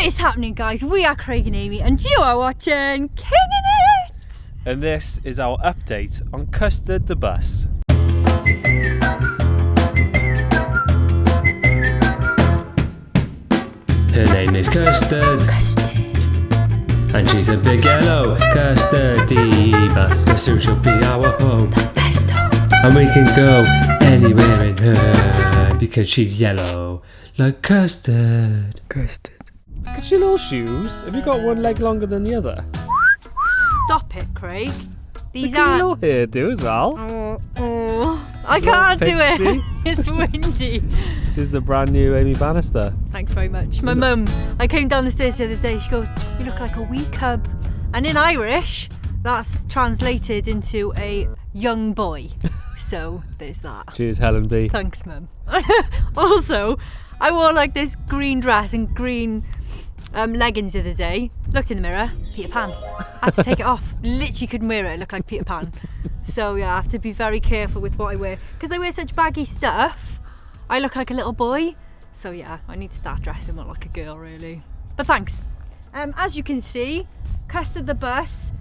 What is happening, guys? We are Craig and Amy and you are watching King in It! And this is our update on Custard the bus. Her name is Custard. And she's a big yellow custardy bus. Soon she'll be our home. The best home. And we can go anywhere in her because she's yellow like custard. Look at your little shoes. Have you got one leg longer than the other? Stop it, Craig. These Look at are... your little hairdo as well. I can't do it. pixie. It's windy. This is the brand new Amy Bannister. Thanks very much. My mum, I came down the stairs the other day, she goes, you look like a wee cub. And in Irish, that's translated into a young boy. So there's that. Cheers, Helen B. Thanks, mum. Also, I wore like this green dress and green leggings the other day. Looked in the mirror, Peter Pan. I had to take it off. Literally couldn't wear it. I looked like Peter Pan. So yeah, I have to be very careful with what I wear. Because I wear such baggy stuff, I look like a little boy. So yeah, I need to start dressing more like a girl really. But thanks. As you can see, Custard the bus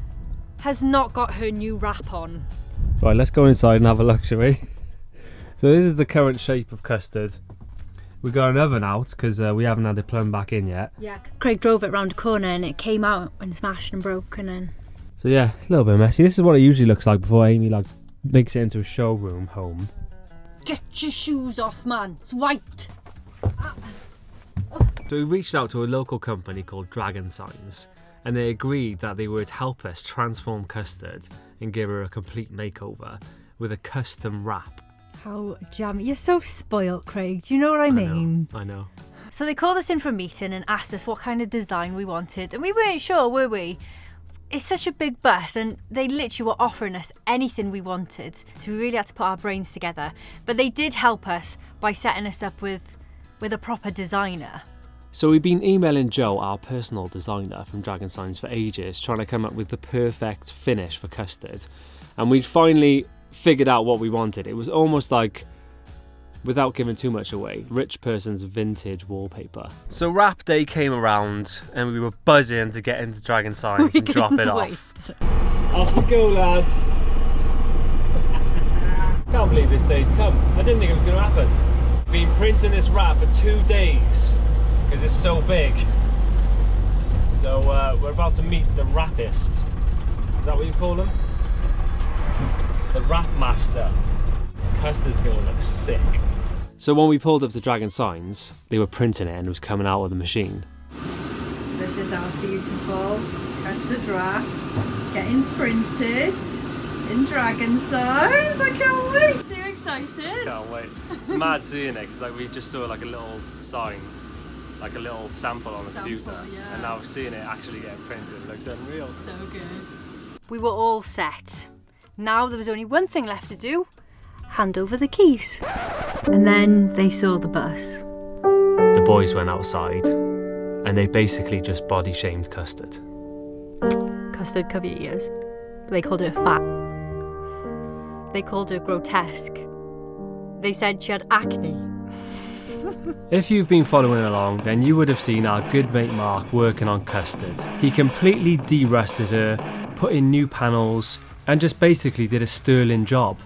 has not got her new wrap on. Right, let's go inside and have a look, shall we? So this is the current shape of Custard. We got an oven out because we haven't had it plumbed back in yet. Yeah, Craig drove it round the corner and it came out and smashed and broke and then... So yeah, a little bit messy. This is what it usually looks like before Amy like makes it into a showroom home. Get your shoes off, man. It's white. So we reached out to a local company called Dragon Signs and they agreed that they would help us transform Custard and give her a complete makeover with a custom wrap. How jammy. You're so spoilt, Craig. Do you know what I mean? I know. So they called us in for a meeting and asked us what kind of design we wanted. And we weren't sure, were we? It's such a big bus and they literally were offering us anything we wanted. So we really had to put our brains together. But they did help us by setting us up with a proper designer. So we've been emailing Joe, our personal designer from Dragon Signs, for ages, trying to come up with the perfect finish for Custard. And we'd finally figured out what we wanted. It was almost like, without giving too much away, rich person's vintage wallpaper. So wrap day came around and we were buzzing to get into Dragon Signs and drop it off. Off we go, lads. Can't believe this day's come. I didn't think it was going to happen. Been printing this wrap for 2 days because it's so big. So we're about to meet the wrappist. Is that what you call them? The wrap master. Custard's gonna look sick. So when we pulled up the Dragon Signs, they were printing it and it was coming out of the machine. This is our beautiful Custard wrap getting printed in Dragon Signs. I can't wait. So you excited? Can't wait. It's mad seeing it because like we just saw like a little sign, like a little sample on the computer, yeah. and now we're seeing it actually getting printed. It looks unreal. So good. We were all set. Now there was only one thing left to do, hand over the keys. And then they saw the bus. The boys went outside and they basically just body shamed Custard. Custard, cover your ears. They called her fat. They called her grotesque. They said she had acne. If you've been following along, then you would have seen our good mate Mark working on Custard. He completely de-rusted her, put in new panels, and just basically did a sterling job.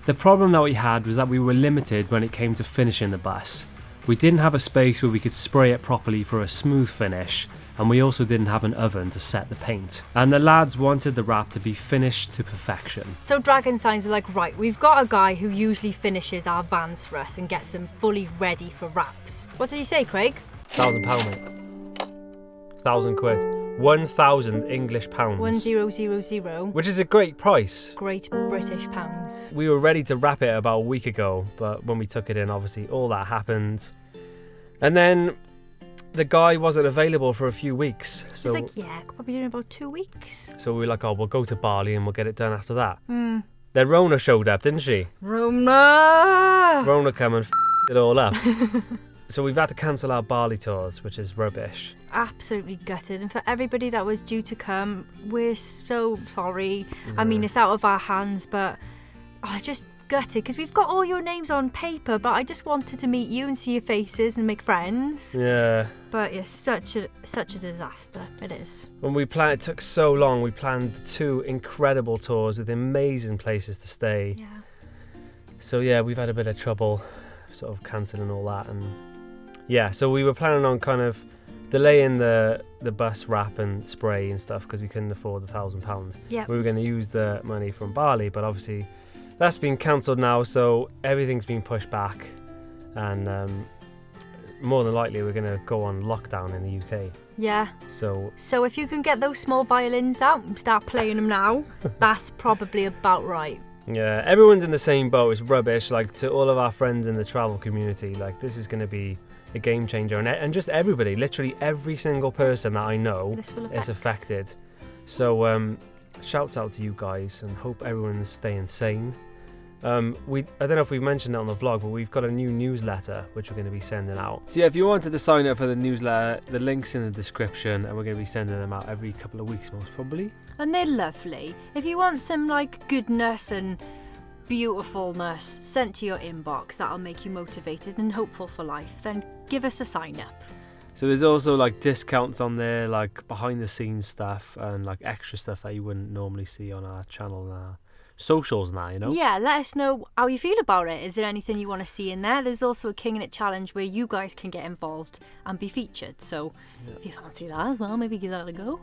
The problem that we had was that we were limited when it came to finishing the bus. We didn't have a space where we could spray it properly for a smooth finish, and we also didn't have an oven to set the paint. And the lads wanted the wrap to be finished to perfection. So Dragon Signs were like, right, we've got a guy who usually finishes our vans for us and gets them fully ready for wraps. What did he say, Craig? £1,000, mate. 1,000 quid. 1,000 English pounds. 1000. Which is a great price. Great British pounds. We were ready to wrap it about a week ago, but when we took it in, obviously all that happened. And then the guy wasn't available for a few weeks. So he's like, yeah, could probably do it in about 2 weeks. So we were like, oh, we'll go to Bali and we'll get it done after that. Then Rona showed up, didn't she? Rona come and it all up. So we've had to cancel our Bali tours, which is rubbish. Absolutely gutted. And for everybody that was due to come, we're so sorry. I mean, it's out of our hands, but just gutted because we've got all your names on paper, but I just wanted to meet you and see your faces and make friends. Yeah. But it's such a disaster. It is. When we planned, it took so long. We planned 2 incredible tours with amazing places to stay. Yeah. So yeah, we've had a bit of trouble sort of cancelling all that, and yeah, so we were planning on kind of delaying the bus wrap and spray and stuff because we couldn't afford the £1,000. Yeah. We were going to use the money from Bali, but obviously that's been cancelled now, so everything's been pushed back, and more than likely we're going to go on lockdown in the UK. Yeah. So if you can get those small violins out and start playing them now, that's probably about right. yeah, everyone's in the same boat. It's rubbish. Like, to all of our friends in the travel community, like, this is going to be a game changer, and just everybody, literally every single person that I know is affected. So shouts out to you guys, and hope everyone's staying sane. I don't know if we've mentioned it on the vlog, but we've got a new newsletter which we're going to be sending out. So yeah, if you wanted to sign up for the newsletter, the link's in the description, and we're going to be sending them out every couple of weeks most probably. And they're lovely. If you want some like goodness and beautifulness sent to your inbox that'll make you motivated and hopeful for life, then give us a sign up. So there's also like discounts on there, like behind the scenes stuff, and like extra stuff that you wouldn't normally see on our channel and our socials now, you know? Yeah, let us know how you feel about it. Is there anything you want to see in there? There's also a King in It challenge where you guys can get involved and be featured. So if you fancy that as well, maybe give that a go.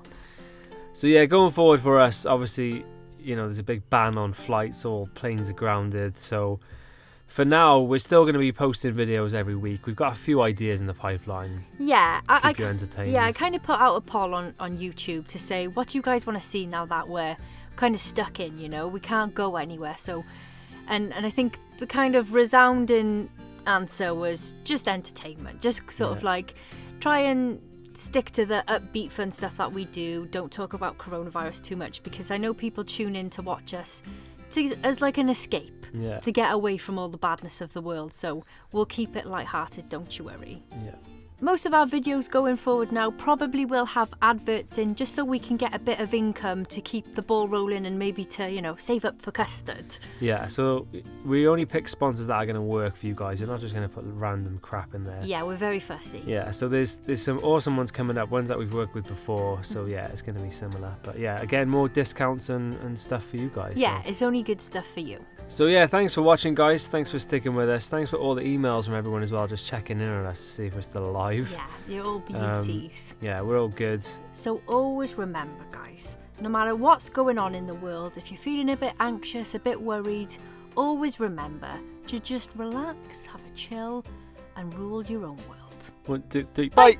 So yeah, going forward for us, obviously, you know, there's a big ban on flights, all planes are grounded. So for now, we're still going to be posting videos every week. We've got a few ideas in the pipeline. Yeah, keep you entertained. Yeah, I kind of put out a poll on YouTube to say, what do you guys want to see now that we're kind of stuck in, you know? We can't go anywhere. So, and I think the kind of resounding answer was just entertainment. Just sort of like, try and stick to the upbeat fun stuff that we do. Don't talk about coronavirus too much, because I know people tune in to watch us as like an escape, to get away from all the badness of the world. So we'll keep it lighthearted, don't you worry. Yeah. Most of our videos going forward now probably will have adverts in, just so we can get a bit of income to keep the ball rolling, and maybe to, you know, save up for Custard. Yeah, so we only pick sponsors that are going to work for you guys. You're not just going to put random crap in there. Yeah, we're very fussy. Yeah, so there's some awesome ones coming up, ones that we've worked with before. So yeah, it's going to be similar. But yeah, again, more discounts and stuff for you guys. Yeah, so. It's only good stuff for you. So yeah, thanks for watching, guys. Thanks for sticking with us. Thanks for all the emails from everyone as well, just checking in on us to see if we're still alive. Yeah, you're all beauties. Yeah, we're all good. So always remember, guys, no matter what's going on in the world, if you're feeling a bit anxious, a bit worried, always remember to just relax, have a chill, and rule your own world. 1, 2, 3, bye!